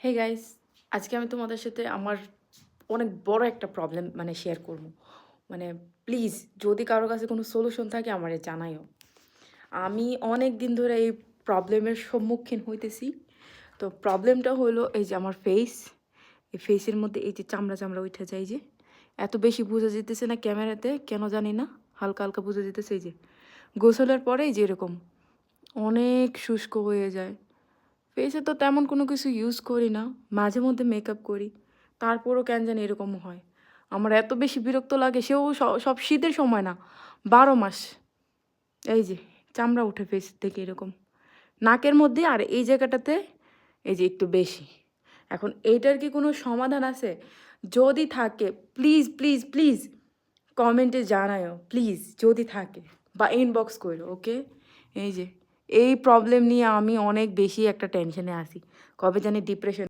Hey guys, আজকে আমি তোমাদের সাথে আমার অনেক বড় একটা প্রবলেম শেয়ার করব। মানে প্লিজ যদি কারো কাছে কোনো সলিউশন থাকে আমারে জানাইও। আমি অনেক দিন ধরে এই প্রবলেমের সম্মুখীন হইতেছি। তো প্রবলেমটা হলো এই যে আমার ফেস, এই ফেসের মধ্যে এই যে চামড়া চামড়া উঠে যায়, যে এত বেশি বোঝা যেতেছে না ক্যামেরাতে, কেন জানি না, হালকা হালকা বোঝা যেতেছে। এই যে গোসলের পরে যে এরকম অনেক শুষ্ক হয়ে যায়। ফেসে তো তেমন কোনো কিছু ইউজ করি না, মাঝে মধ্যে মেকআপ করি, তারপরও কেন জানি এরকম হয়। আমার এত বেশি বিরক্ত লাগে, সেও সব শীতের সময় না, 12 মাস। এই যে চামড়া উঠে ফেস থেকে এরকম নাকের মধ্যে, আর এই জায়গাটাতে এই যে একটু বেশি। এখন এইটার কি কোনো সমাধান আছে? যদি থাকে প্লিজ প্লিজ প্লিজ কমেন্টে জানায়ও প্লিজ, যদি থাকে, বা ইনবক্স করো, ওকে? এই যে এই প্রবলেম নিয়ে আমি অনেক বেশি একটা টেনশনে আছি, কবে জানি ডিপ্রেশন